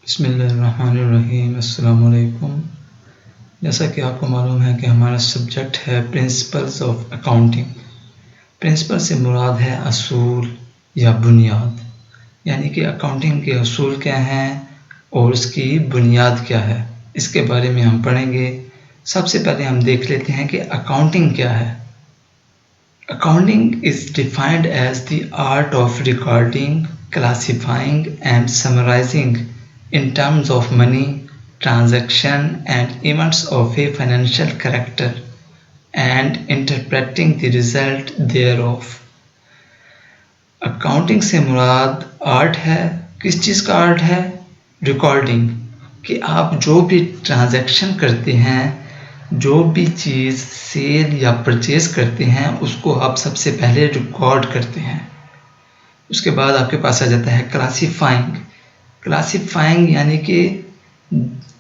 बिस्मिल्लाहिर्रहमानिर्रहीम। अस्सलाम वालेकुम। जैसा कि आपको मालूम है कि हमारा सब्जेक्ट है प्रिंसिपल्स ऑफ अकाउंटिंग। प्रिंसिपल से मुराद है असूल या बुनियाद, यानी कि अकाउंटिंग के असूल क्या हैं और उसकी बुनियाद क्या है, इसके बारे में हम पढ़ेंगे। सबसे पहले हम देख लेते हैं कि अकाउंटिंग क्या है। Accounting is defined as the art of recording, classifying and summarizing in terms of money, transaction and events of a financial character and interpreting the result thereof. Accounting से मुराद आर्ट है। किस चीज़ का आर्ट है? Recording, कि आप जो भी transaction करते हैं, जो भी चीज़ सेल या परचेज करते हैं, उसको आप सबसे पहले रिकॉर्ड करते हैं। उसके बाद आपके पास आ जाता है क्लासीफाइंग। क्लासीफाइंग यानी कि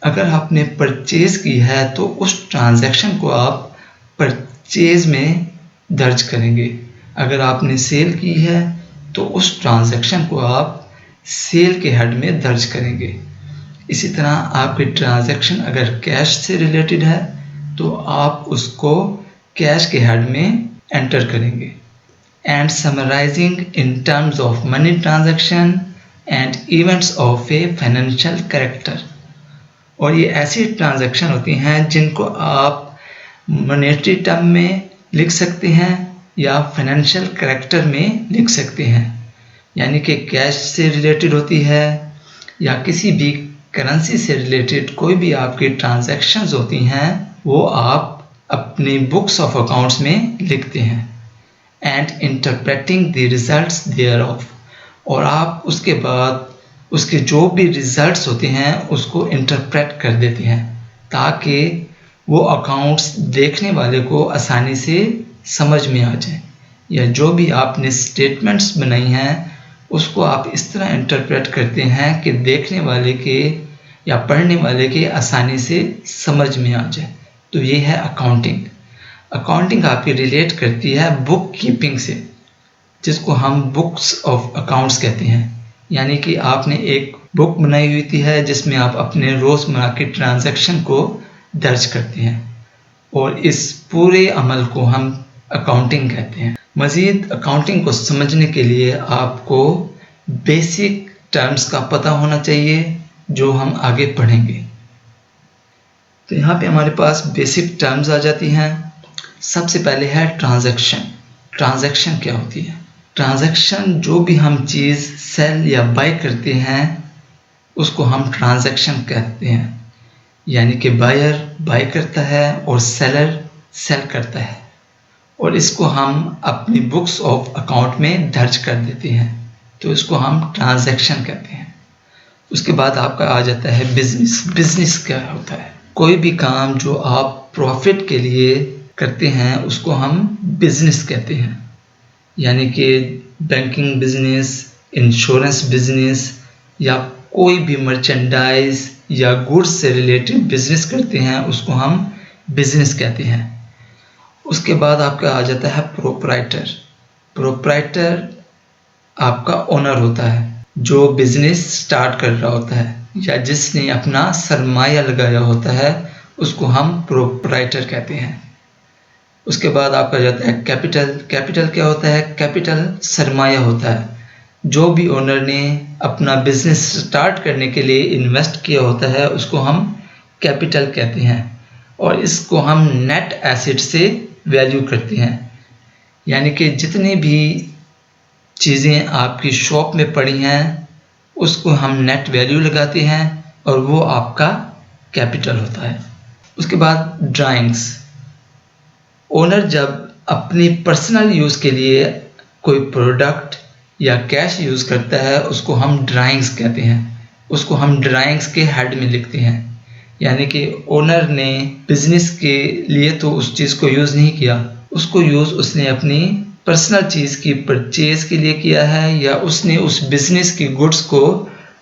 अगर आपने परचेज की है तो उस ट्रांजैक्शन को आप परचेज में दर्ज करेंगे। अगर आपने सेल की है तो उस ट्रांजैक्शन को आप सेल के हेड में दर्ज करेंगे। इसी तरह आपकी ट्रांजैक्शन अगर कैश से रिलेटेड है तो आप उसको कैश के हेड में एंटर करेंगे। And summarising in terms of money transaction and events of a financial character. और ये ऐसी ट्रांजैक्शन होती हैं जिनको आप मॉनेटरी टर्म में लिख सकते हैं या फाइनेंशियल कैरेक्टर में लिख सकते हैं, यानी कि कैश से रिलेटेड होती है या किसी भी करेंसी से रिलेटेड कोई भी आपकी ट्रांजैक्शंस होती हैं, वो आप अपने बुक्स ऑफ अकाउंट्स में लिखते हैं। And interpreting the results thereof, और आप उसके बाद उसके जो भी रिजल्ट्स होते हैं उसको इंटरप्रेट कर देते हैं ताकि वो अकाउंट्स देखने वाले को आसानी से समझ में आ जाए, या जो भी आपने स्टेटमेंट्स बनाई हैं उसको आप इस तरह इंटरप्रेट करते हैं कि देखने वाले के या पढ़ने वाले के आसानी से समझ में आ जाए। तो ये है अकाउंटिंग। अकाउंटिंग आपकी रिलेट करती है बुक कीपिंग से, जिसको हम बुक्स ऑफ अकाउंट्स कहते हैं। यानी कि आपने एक बुक बनाई हुई है जिसमें आप अपने रोज़मर्रा के ट्रांजैक्शन को दर्ज करते हैं, और इस पूरे अमल को हम अकाउंटिंग कहते हैं। मज़ीद अकाउंटिंग को समझने के लिए आपको बेसिक टर्म्स का पता होना चाहिए जो हम आगे पढ़ेंगे। तो यहाँ पे हमारे पास बेसिक टर्म्स आ जाती हैं। सबसे पहले है ट्रांजैक्शन। ट्रांजैक्शन क्या होती है? ट्रांजैक्शन जो भी हम चीज़ सेल या बाय करते हैं उसको हम ट्रांजैक्शन कहते हैं, यानी कि बायर बाय करता है और सेलर सेल करता है, और इसको हम अपनी बुक्स ऑफ अकाउंट में दर्ज कर देते हैं, तो इसको हम ट्रांजैक्शन कहते हैं। उसके बाद आपका आ जाता है बिजनेस। बिजनेस क्या होता है? कोई भी काम जो आप प्रॉफिट के लिए करते हैं उसको हम बिजनेस कहते हैं, यानी कि बैंकिंग बिजनेस, इंश्योरेंस बिजनेस, या कोई भी मर्चेंडाइज या गुड्स से रिलेटेड बिजनेस करते हैं उसको हम बिजनेस कहते हैं। उसके बाद आपका आ जाता है प्रोप्राइटर। प्रोप्राइटर आपका ओनर होता है जो बिजनेस स्टार्ट कर रहा होता है या जिसने अपना सरमाया लगाया होता है, उसको हम प्रोप्राइटर कहते हैं। उसके बाद आपका जाता है कैपिटल। कैपिटल क्या होता है? कैपिटल सरमाया होता है। जो भी ओनर ने अपना बिजनेस स्टार्ट करने के लिए इन्वेस्ट किया होता है उसको हम कैपिटल कहते हैं, और इसको हम नेट एसेट से वैल्यू करते हैं, यानी कि जितनी भी चीज़ें आपकी शॉप में पड़ी हैं उसको हम नेट वैल्यू लगाते हैं और वो आपका कैपिटल होता है। उसके बाद ड्राइंग्स। ओनर जब अपनी पर्सनल यूज़ के लिए कोई प्रोडक्ट या कैश यूज़ करता है उसको हम ड्राइंग्स कहते हैं। उसको हम ड्राइंग्स के हेड में लिखते हैं, यानी कि ओनर ने बिजनेस के लिए तो उस चीज़ को यूज़ नहीं किया, उसको यूज़ उसने अपनी पर्सनल चीज़ की परचेज के लिए किया है या उसने उस बिजनेस की गुड्स को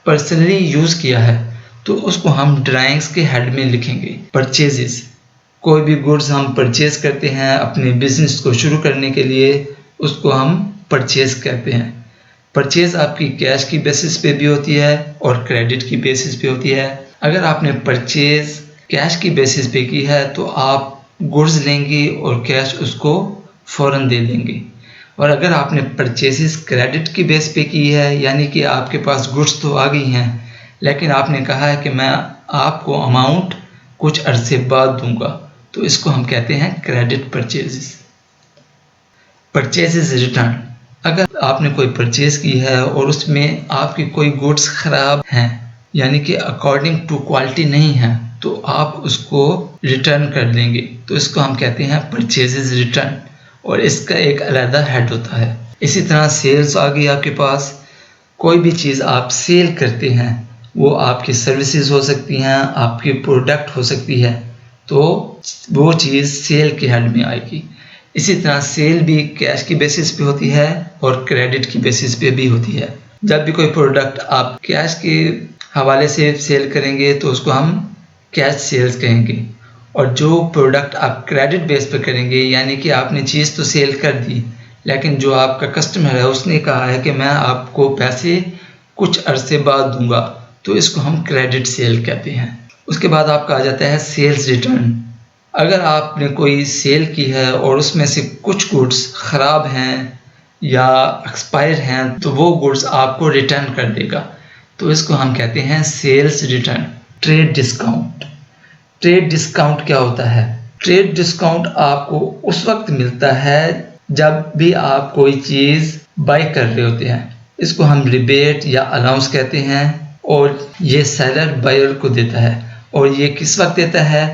पर्सनली यूज़ किया है, तो उसको हम ड्राइंग्स के हेड में लिखेंगे। परचेजेस, कोई भी गुड्स हम परचेज करते हैं अपने बिजनेस को शुरू करने के लिए, उसको हम परचेज कहते हैं। परचेज आपकी कैश की बेसिस पे भी होती है और क्रेडिट की बेसिस पे होती है। अगर आपने परचेज कैश की बेसिस पे की है तो आप गुड्स लेंगे और कैश उसको फ़ौरन दे देंगे। और अगर आपने परचेजेस क्रेडिट की बेस पे की है, यानी कि आपके पास गुड्स तो आ गई हैं लेकिन आपने कहा है कि मैं आपको अमाउंट कुछ अरसे बाद दूंगा, तो इसको हम कहते हैं क्रेडिट परचेजेस। परचेजेस रिटर्न, अगर आपने कोई परचेज की है और उसमें आपकी कोई गुड्स खराब हैं यानी कि अकॉर्डिंग टू क्वालिटी नहीं है तो आप उसको रिटर्न कर देंगे, तो इसको हम कहते हैं परचेजेस रिटर्न और इसका एक अलग हेड होता है। इसी तरह सेल्स आ गई आपके पास। कोई भी चीज़ आप सेल करते हैं, वो आपकी सर्विसेज हो सकती हैं, आपकी प्रोडक्ट हो सकती है, तो वो चीज़ सेल के हेड में आएगी। इसी तरह सेल भी कैश की बेसिस पे होती है और क्रेडिट की बेसिस पे भी होती है। जब भी कोई प्रोडक्ट आप कैश के हवाले से सेल करेंगे तो उसको हम कैश सेल्स कहेंगे, और जो प्रोडक्ट आप क्रेडिट बेस पे करेंगे यानी कि आपने चीज़ तो सेल कर दी लेकिन जो आपका कस्टमर है उसने कहा है कि मैं आपको पैसे कुछ अरसे बाद दूंगा, तो इसको हम क्रेडिट सेल कहते हैं। उसके बाद आपका आ जाता है सेल्स रिटर्न। अगर आपने कोई सेल की है और उसमें से कुछ गुड्स ख़राब हैं या एक्सपायर हैं तो वो गुड्स आपको रिटर्न कर देगा, तो इसको हम कहते हैं sales return. Trade discount. Trade discount क्या होता है? ट्रेड डिस्काउंट आपको उस वक्त मिलता है जब भी आप कोई चीज़ बाय कर रहे होते हैं, इसको हम रिबेट या अलाउंस कहते हैं, और ये सेलर बायर को देता है। और ये किस वक्त देता है?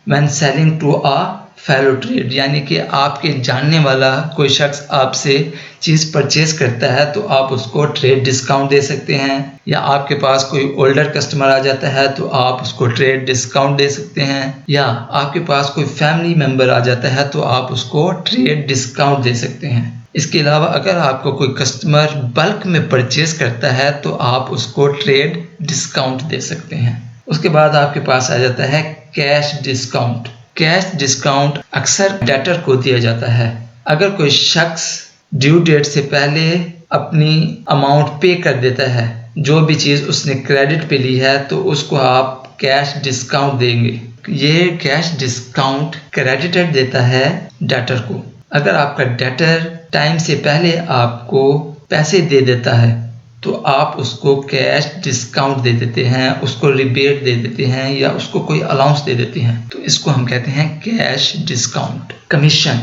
When selling to a fellow trade, यानी कि आपके जानने वाला कोई शख्स आपसे चीज़ परचेज करता है तो आप उसको ट्रेड डिस्काउंट दे सकते हैं, या आपके पास कोई ओल्डर कस्टमर आ जाता है तो आप उसको ट्रेड डिस्काउंट दे सकते हैं, या आपके पास कोई फैमिली मेम्बर आ जाता है तो आप उसको ट्रेड डिस्काउंट दे सकते हैं। इसके अलावा अगर आपको कोई कस्टमर बल्क में परचेज करता है तो आप उसको ट्रेड डिस्काउंट दे सकते हैं। उसके बाद आपके पास आ जाता है कैश डिस्काउंट। कैश डिस्काउंट अक्सर डेटर को दिया जाता है। अगर कोई शख्स ड्यू डेट से पहले अपनी अमाउंट पे कर देता है, जो भी चीज़ उसने क्रेडिट पे ली है, तो उसको आप कैश डिस्काउंट देंगे। ये कैश डिस्काउंट क्रेडिटर देता है डेटर को। अगर आपका डेटर टाइम से पहले आपको पैसे दे देता है तो आप उसको कैश डिस्काउंट दे देते हैं, उसको रिबेट दे देते हैं, या उसको कोई अलाउंस दे देते हैं, तो इसको हम कहते हैं कैश डिस्काउंट। कमीशन।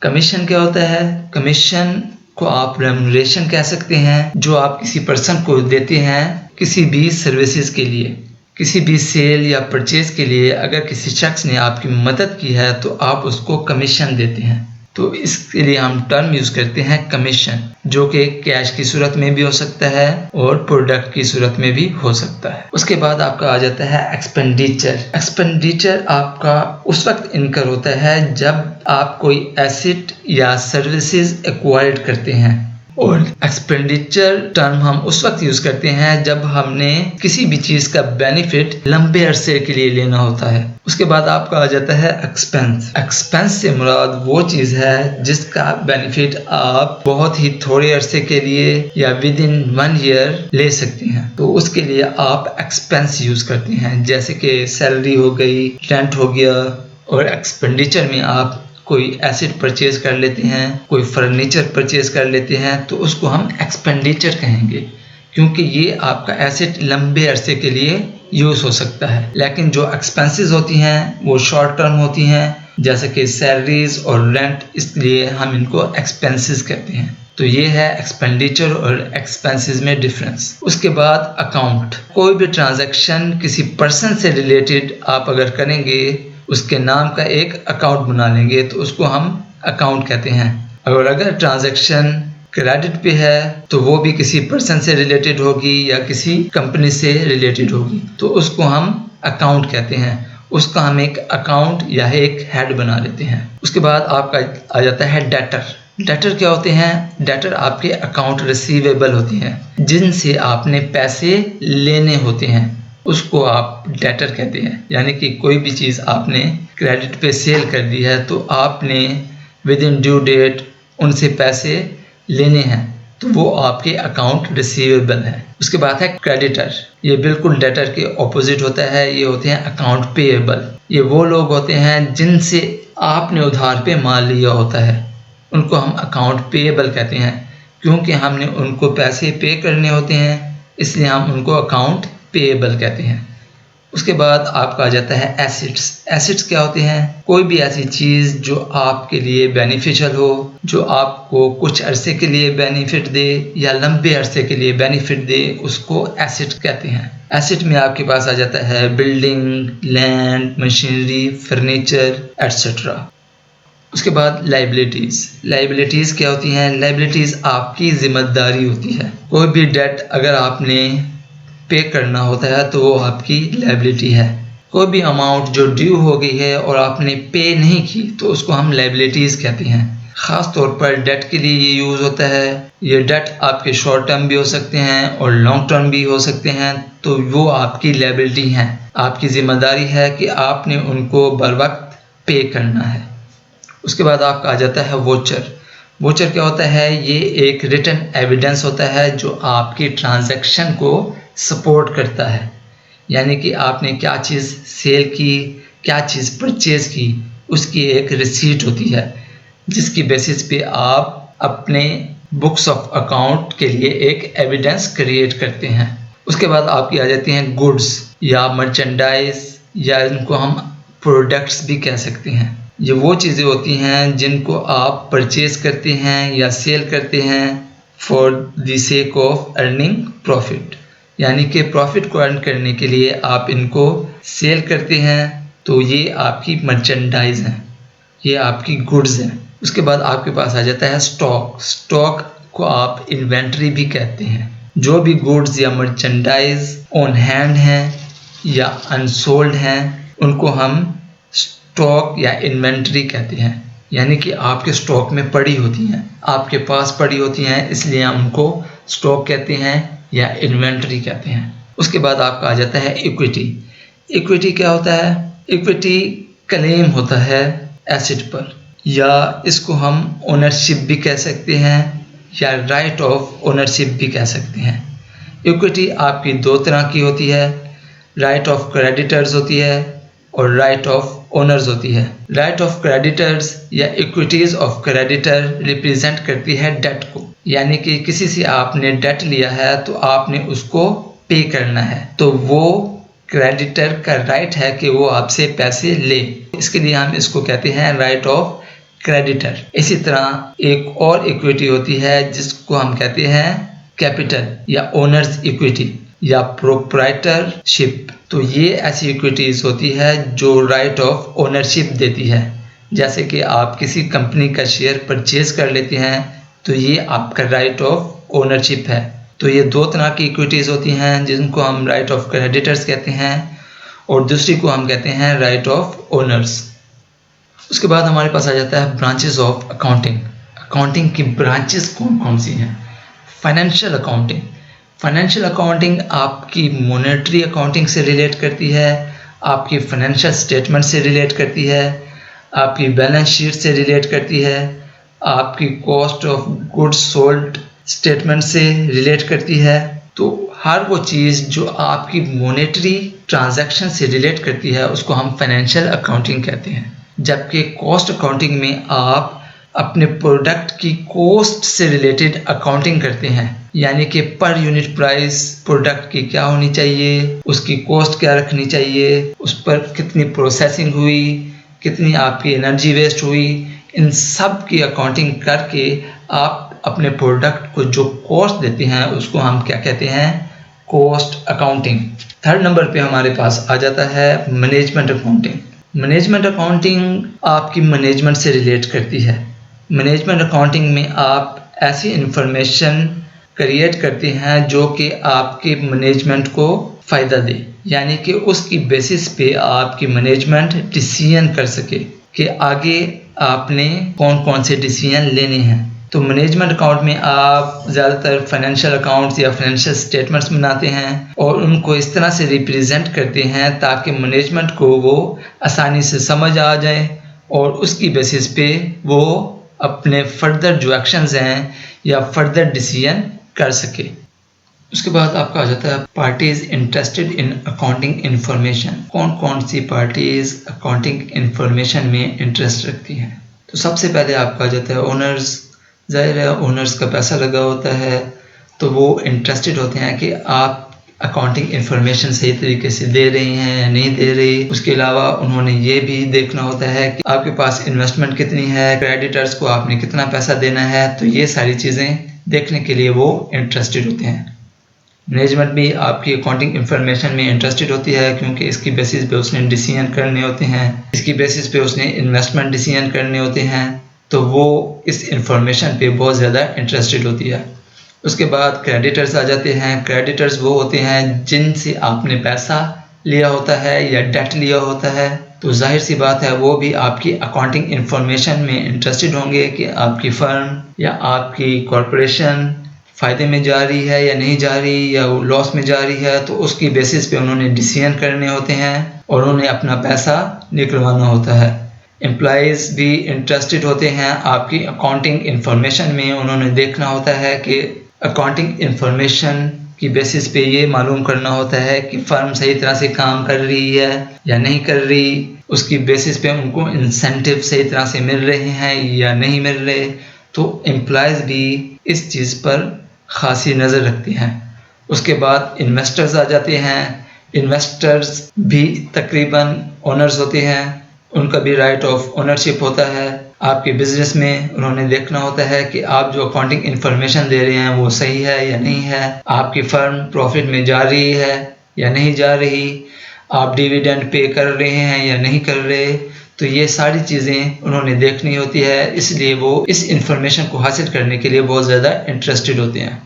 कमीशन क्या होता है? कमीशन को आप रेम्युनरेशन कह सकते हैं, जो आप किसी पर्सन को देते हैं किसी भी सर्विसेज के लिए, किसी भी सेल या परचेज के लिए। अगर किसी शख्स ने आपकी मदद की है तो आप उसको कमीशन देते हैं, तो इसके लिए हम टर्म यूज करते हैं कमीशन, जो कि कैश की सूरत में भी हो सकता है और प्रोडक्ट की सूरत में भी हो सकता है। उसके बाद आपका आ जाता है एक्सपेंडिचर। एक्सपेंडिचर आपका उस वक्त इनकर होता है जब आप कोई एसेट या सर्विसेज एक्वायर्ड करते हैं, और एक्सपेंडिचर टर्म हम उस वक्त यूज करते हैं जब हमने किसी भी चीज का बेनिफिट लंबे अरसे के लिए लेना होता है। उसके बाद आपका आ जाता है एक्सपेंस। एक्सपेंस से मुराद वो चीज है जिसका बेनिफिट आप बहुत ही थोड़े अरसे के लिए या विद इन 1 ईयर ले सकते हैं, तो उसके लिए आप एक्सपेंस यूज करते हैं, जैसे कि सैलरी हो गई, रेंट हो गया। और एक्सपेंडिचर में आप कोई एसेट परचेज कर लेते हैं, कोई फर्नीचर परचेज कर लेते हैं, तो उसको हम एक्सपेंडिचर कहेंगे, क्योंकि ये आपका एसेट लंबे अरसे के लिए यूज हो सकता है। लेकिन जो एक्सपेंसेस होती हैं वो शॉर्ट टर्म होती हैं, जैसे कि सैलरीज और रेंट, इसलिए हम इनको एक्सपेंसेस कहते हैं। तो ये है एक्सपेंडिचर और एक्सपेंसेस में डिफरेंस। उसके बाद अकाउंट। कोई भी ट्रांजैक्शन किसी पर्सन से रिलेटेड आप अगर करेंगे, उसके नाम का एक अकाउंट बना लेंगे, तो उसको हम अकाउंट कहते हैं। और अगर ट्रांजैक्शन क्रेडिट पे है तो वो भी किसी पर्सन से रिलेटेड होगी या किसी कंपनी से रिलेटेड होगी, तो उसको हम अकाउंट कहते हैं। उसका हम एक अकाउंट या एक हेड बना लेते हैं। उसके बाद आपका आ जाता है डेटर। डेटर क्या होते हैं? डेटर आपके अकाउंट रिसीवेबल होते हैं, जिनसे आपने पैसे लेने होते हैं, उसको आप डेटर कहते हैं। यानी कि कोई भी चीज़ आपने क्रेडिट पे सेल कर दी है तो आपने विद इन ड्यू डेट उनसे पैसे लेने हैं, तो वो आपके अकाउंट रिसीवेबल है। उसके बाद है क्रेडिटर, ये बिल्कुल डेटर के ऑपोजिट होता है, ये होते हैं अकाउंट पेएबल। ये वो लोग होते हैं जिनसे आपने उधार पे माल लिया होता है, उनको हम अकाउंट पेएबल कहते हैं। क्योंकि हमने उनको पैसे पे करने होते हैं इसलिए हम उनको अकाउंट पेएबल कहते हैं। उसके बाद आपका आ जाता है एसेट्स। एसेट्स क्या होते हैं? कोई भी ऐसी चीज़ जो आपके लिए बेनिफिशियल हो, जो आपको कुछ अरसे के लिए बेनिफिट दे या लंबे अरसे के लिए बेनिफिट दे, उसको एसेट कहते हैं। एसेट में आपके पास आ जाता है building, land, machinery, furniture etcetera. उसके बाद लाइबिलिटीज़। लाइबिलिटीज़ क्या होती हैं? लाइबिलिटीज़ आपकी जिम्मेदारी होती है। कोई भी डेट अगर आपने पे करना होता है तो वो आपकी लाइबिलिटी है। कोई भी अमाउंट जो ड्यू हो गई है और आपने पे नहीं की तो उसको हम लाइबिलिटीज़ कहते हैं। ख़ास तौर पर डेट के लिए ये यूज़ होता है। ये डेट आपके शॉर्ट टर्म भी हो सकते हैं और लॉन्ग टर्म भी हो सकते हैं, तो वो आपकी लाइबिलिटी हैं। आपकी जिम्मेदारी है कि आपने उनको बर वक्त पे करना है। उसके बाद आपका आ जाता है वोचर। वोचर क्या होता है? ये एक रिटन एविडेंस होता है जो आपकी ट्रांजैक्शन को सपोर्ट करता है। यानी कि आपने क्या चीज़ सेल की, क्या चीज़ परचेज की, उसकी एक रिसीट होती है जिसकी बेसिस पे आप अपने बुक्स ऑफ अकाउंट के लिए एक एविडेंस क्रिएट करते हैं। उसके बाद आपकी आ जाती हैं गुड्स या मर्चेंडाइज, या इनको हम प्रोडक्ट्स भी कह सकते हैं। ये वो चीज़ें होती हैं जिनको आप परचेज करते हैं या सेल करते हैं for the sake of earning profit. यानी कि प्रॉफिट को अर्न करने के लिए आप इनको सेल करते हैं, तो ये आपकी मर्चेंडाइज हैं, ये आपकी गुड्स हैं। उसके बाद आपके पास आ जाता है स्टॉक। स्टॉक को आप इन्वेंट्री भी कहते हैं। जो भी गुड्स या मर्चेंडाइज ऑन हैंड हैं या अनसोल्ड हैं उनको हम स्टॉक या इन्वेंट्री कहते हैं। यानी कि आपके स्टॉक में पड़ी होती हैं, आपके पास पड़ी होती हैं, इसलिए हम उनको स्टॉक कहते हैं या इन्वेंट्री कहते हैं। उसके बाद आपका आ जाता है इक्विटी। इक्विटी क्या होता है? इक्विटी क्लेम होता है एसेट पर, या इसको हम ओनरशिप भी कह सकते हैं या राइट ऑफ ओनरशिप भी कह सकते हैं। इक्विटी आपकी दो तरह की होती है, राइट ऑफ क्रेडिटर्स होती है और राइट ऑफ ओनर्स होती है। राइट ऑफ क्रेडिटर्स या इक्विटीज ऑफ क्रेडिटर रिप्रेजेंट करती है डेट को। यानी कि किसी से आपने डेट लिया है तो आपने उसको पे करना है, तो वो क्रेडिटर का राइट है कि वो आपसे पैसे ले। इसके लिए हम इसको कहते हैं राइट ऑफ क्रेडिटर। इसी तरह एक और इक्विटी होती है जिसको हम कहते हैं कैपिटल या ओनर्स इक्विटी या प्रोप्राइटरशिप। तो ये ऐसी इक्विटीज होती है जो राइट ऑफ ओनरशिप देती है। जैसे कि आप किसी कंपनी का शेयर परचेज कर लेते हैं तो ये आपका राइट ऑफ ओनरशिप है। तो ये दो तरह की इक्विटीज होती हैं जिनको हम राइट ऑफ क्रेडिटर्स कहते हैं और दूसरी को हम कहते हैं राइट ऑफ ओनर्स। उसके बाद हमारे पास आ जाता है ब्रांचेस ऑफ अकाउंटिंग। अकाउंटिंग की ब्रांचेस कौन कौन सी हैं? Financial accounting. फाइनेंशियल अकाउंटिंग आपकी मॉनेटरी अकाउंटिंग से रिलेट करती है, आपकी फाइनेंशियल स्टेटमेंट से रिलेट करती है, आपकी बैलेंस शीट से रिलेट करती है, आपकी cost of goods sold statement से रिलेट करती है। तो हर वो चीज़ जो आपकी मॉनेटरी ट्रांजैक्शन से रिलेट करती है उसको हम फाइनेंशियल अकाउंटिंग कहते हैं। जबकि कॉस्ट अकाउंटिंग में आप अपने प्रोडक्ट की कॉस्ट से रिलेटेड अकाउंटिंग करते हैं। यानी कि पर यूनिट प्राइस प्रोडक्ट की क्या होनी चाहिए, उसकी कॉस्ट क्या रखनी चाहिए, उस पर कितनी प्रोसेसिंग हुई, कितनी आपकी एनर्जी वेस्ट हुई, इन सब की अकाउंटिंग करके आप अपने प्रोडक्ट को जो कॉस्ट देते हैं उसको हम क्या कहते हैं? Cost accounting. थर्ड नंबर पे हमारे पास आ जाता है मैनेजमेंट अकाउंटिंग। मैनेजमेंट अकाउंटिंग आपकी मैनेजमेंट से रिलेट करती है। मैनेजमेंट अकाउंटिंग में आप ऐसी इंफॉर्मेशन क्रिएट करते हैं जो कि आपके मैनेजमेंट को फ़ायदा दे, यानी कि उसकी बेसिस पे आपकी मैनेजमेंट डिसीजन कर सके कि आगे आपने कौन कौन से डिसीजन लेने हैं। तो मैनेजमेंट अकाउंट में आप ज़्यादातर फाइनेंशियल अकाउंट्स या फाइनेंशियल स्टेटमेंट्स बनाते हैं और उनको इस तरह से रिप्रेजेंट करते हैं ताकि मैनेजमेंट को वो आसानी से समझ आ जाए और उसकी बेसिस पे वो अपने फर्दर जो एक्शंस हैं या फर्दर डिसीजन कर सके। उसके बाद आपका आ जाता है parties interested in accounting information. कौन कौन सी पार्टीज अकाउंटिंग इंफॉर्मेशन में इंटरेस्ट रखती हैं? तो सबसे पहले आपका आ जाता है ओनर्स। जाहिर है ओनर्स का पैसा लगा होता है तो वो इंटरेस्टेड होते हैं कि आप अकाउंटिंग इंफॉर्मेशन सही तरीके से दे रही हैं या नहीं दे रही। उसके अलावा उन्होंने ये भी देखना होता है कि आपके पास इन्वेस्टमेंट कितनी है, क्रेडिटर्स को आपने कितना पैसा देना है। तो ये सारी चीज़ें देखने के लिए वो इंटरेस्टेड होते हैं। मैनेजमेंट भी आपकी अकाउंटिंग इंफॉर्मेशन में इंटरेस्टेड होती है क्योंकि इसकी बेसिस पे उसने डिसीजन करने होते हैं, इसकी बेसिस पे उसने इन्वेस्टमेंट डिसीजन करने होते हैं। तो वो इस इंफॉर्मेशन पे बहुत ज़्यादा इंटरेस्टेड होती है। उसके बाद क्रेडिटर्स आ जाते हैं। क्रेडिटर्स वो होते हैं जिनसे आपने पैसा लिया होता है या डेट लिया होता है। तो जाहिर सी बात है वो भी आपकी अकाउंटिंग इंफॉर्मेशन में इंटरेस्टेड होंगे कि आपकी फर्म या आपकी कॉरपोरेशन फ़ायदे में जा रही है या नहीं जा रही या वो लॉस में जा रही है। तो उसकी बेसिस पे उन्होंने डिसीजन करने होते हैं और उन्हें अपना पैसा निकलवाना होता है। एम्प्लॉयज़ भी इंटरेस्टेड होते हैं आपकी अकाउंटिंग इंफॉर्मेशन में। उन्होंने देखना होता है कि अकाउंटिंग इंफॉर्मेशन की बेसिस पे ये मालूम करना होता है कि फर्म सही तरह से काम कर रही है या नहीं कर रही। उसकी बेसिस पे उनको इंसेंटिव सही तरह से मिल रहे हैं या नहीं मिल रहे। तो एम्प्लॉयज़ भी इस चीज़ पर खासी नज़र रखते हैं। उसके बाद इन्वेस्टर्स आ जाते हैं। इन्वेस्टर्स भी तकरीबन ओनर्स होते हैं, उनका भी राइट ऑफ ओनरशिप होता है आपके बिजनेस में। उन्होंने देखना होता है कि आप जो अकाउंटिंग इंफॉर्मेशन दे रहे हैं वो सही है या नहीं है, आपकी फर्म प्रॉफिट में जा रही है या नहीं जा रही, आप डिविडेंड पे कर रहे हैं या नहीं कर रहे। तो ये सारी चीज़ें उन्होंने देखनी होती है, इसलिए वो इस इंफॉर्मेशन को हासिल करने के लिए बहुत ज़्यादा इंटरेस्टेड होते हैं।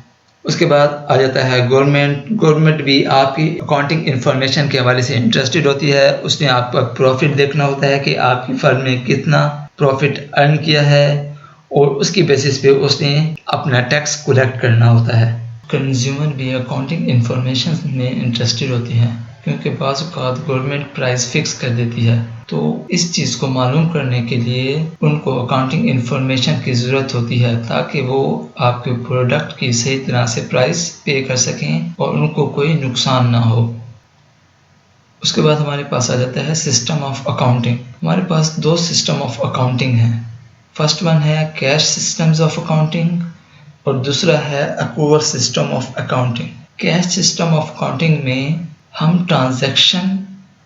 उसके बाद आ जाता है गवर्नमेंट। गवर्नमेंट भी आपकी अकाउंटिंग इंफॉर्मेशन के हवाले से इंटरेस्टेड होती है। उसने आपका प्रॉफिट देखना होता है कि आपकी फर्म ने कितना प्रॉफिट अर्न किया है और उसकी बेसिस पे उसने अपना टैक्स कलेक्ट करना होता है। कंज्यूमर भी अकाउंटिंग इंफॉर्मेशन में इंटरेस्टेड होती हैं क्योंकि बाज़ औक़ात गवर्नमेंट प्राइस फिक्स कर देती है। तो इस चीज़ को मालूम करने के लिए उनको अकाउंटिंग इंफॉर्मेशन की ज़रूरत होती है ताकि वो आपके प्रोडक्ट की सही तरह से प्राइस पे कर सकें और उनको कोई नुकसान ना हो। उसके बाद हमारे पास आ जाता है सिस्टम ऑफ अकाउंटिंग। हमारे पास दो सिस्टम ऑफ अकाउंटिंग हैं। फर्स्ट वन है कैश सिस्टम्स ऑफ अकाउंटिंग और दूसरा है accrual system of accounting. Cash system of accounting में हम ट्रांजैक्शन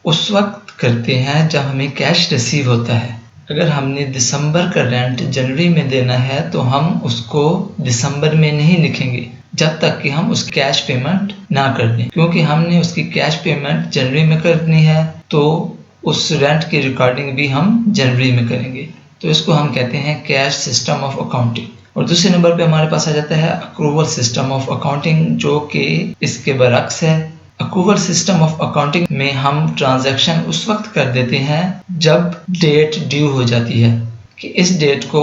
उस वक्त करते हैं जब हमें कैश रिसीव होता है। अगर हमने दिसंबर का रेंट जनवरी में देना है तो हम उसको दिसंबर में नहीं लिखेंगे जब तक कि हम उस कैश पेमेंट ना कर दें, क्योंकि हमने उसकी कैश पेमेंट जनवरी में करनी है तो उस रेंट की रिकॉर्डिंग भी हम जनवरी में करेंगे। तो इसको हम कहते हैं कैश सिस्टम ऑफ अकाउंटिंग। और दूसरे नंबर पे हमारे पास आ जाता है अक्रूवल सिस्टम ऑफ अकाउंटिंग जो कि इसके बरक्स है। अक्रूवल सिस्टम ऑफ अकाउंटिंग में हम ट्रांजैक्शन उस वक्त कर देते हैं जब डेट ड्यू हो जाती है कि इस डेट को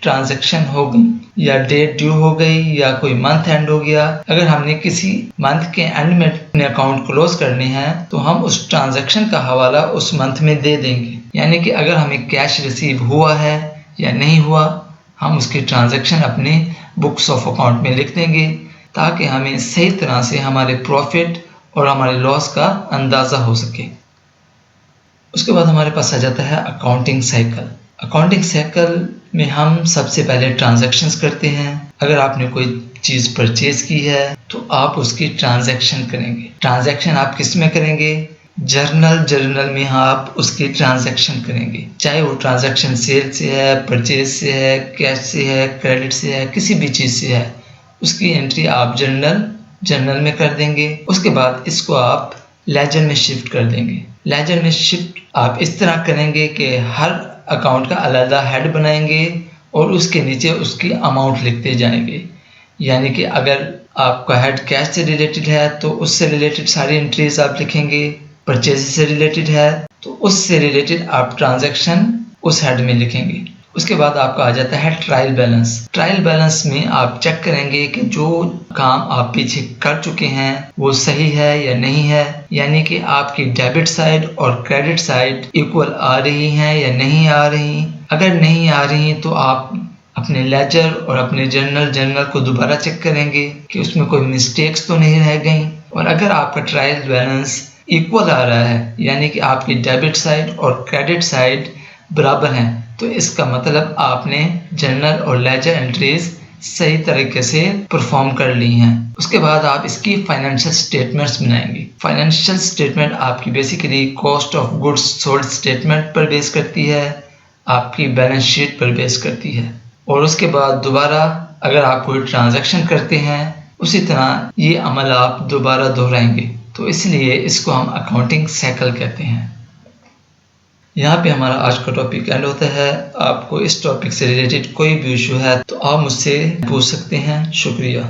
ट्रांजैक्शन हो गई या डेट ड्यू हो गई या कोई मंथ एंड हो गया। अगर हमने किसी मंथ के एंड में अपने अकाउंट क्लोज करने हैं तो हम उस ट्रांजैक्शन का हवाला उस मंथ में दे देंगे। यानी कि अगर हमें कैश रिसीव हुआ है या नहीं हुआ हम उसकी ट्रांजैक्शन अपने बुक्स ऑफ अकाउंट में लिख देंगे ताकि हमें सही तरह से हमारे प्रॉफिट और हमारे लॉस का अंदाज़ा हो सके। उसके बाद हमारे पास आ जाता है अकाउंटिंग साइकिल। अकाउंटिंग साइकिल में हम सबसे पहले ट्रांजैक्शंस करते हैं। अगर आपने कोई चीज़ परचेज की है तो आप उसकी ट्रांजैक्शन करेंगे। ट्रांजैक्शन आप किस में करेंगे? जर्नल में आप उसकी ट्रांजैक्शन करेंगे, चाहे वो ट्रांजैक्शन सेल से है, परचेज से है, कैश से है, क्रेडिट से है, किसी भी चीज़ से है, उसकी एंट्री आप जर्नल में कर देंगे। उसके बाद इसको आप लेजर में शिफ्ट कर देंगे। लेजर में शिफ्ट आप इस तरह करेंगे कि हर अकाउंट का अलग हेड बनाएंगे और उसके नीचे उसकी अमाउंट लिखते जाएंगे। यानी कि अगर आपका हेड कैश से रिलेटेड है तो उससे रिलेटेड सारी एंट्रीज आप लिखेंगे, परचेज से रिलेटेड है तो उससे रिलेटेड आप ट्रांजैक्शन उस हेड में लिखेंगे। उसके बाद आपका आ जाता है ट्रायल बैलेंस। ट्रायल बैलेंस में आप चेक करेंगे कि जो काम आप पीछे कर चुके हैं वो सही है या नहीं है, यानी कि आपकी डेबिट साइड और क्रेडिट साइड इक्वल आ रही हैं या नहीं आ रही। अगर नहीं आ रही तो आप अपने लेजर और अपने जर्नल को दोबारा चेक करेंगे कि उसमें कोई मिस्टेक्स तो नहीं रह गई। और अगर आपका ट्रायल बैलेंस इक्वल आ रहा है, यानी कि आपकी डेबिट साइड और क्रेडिट साइड बराबर हैं, तो इसका मतलब आपने जर्नल और लेजर एंट्रीज सही तरीके से परफॉर्म कर ली हैं। उसके बाद आप इसकी फाइनेंशियल स्टेटमेंट्स बनाएंगे। फाइनेंशियल स्टेटमेंट आपकी basically cost of goods sold statement पर बेस करती है, आपकी बैलेंस शीट पर बेस करती है। और उसके बाद दोबारा अगर आप कोई ट्रांजैक्शन करते हैं, उसी तरह ये अमल आप दोबारा दोहराएंगे, तो इसलिए इसको हम अकाउंटिंग साइकिल कहते हैं। यहाँ पे हमारा आज का टॉपिक एंड होता है। आपको इस टॉपिक से रिलेटेड कोई भी इशू है तो आप मुझसे पूछ सकते हैं। शुक्रिया।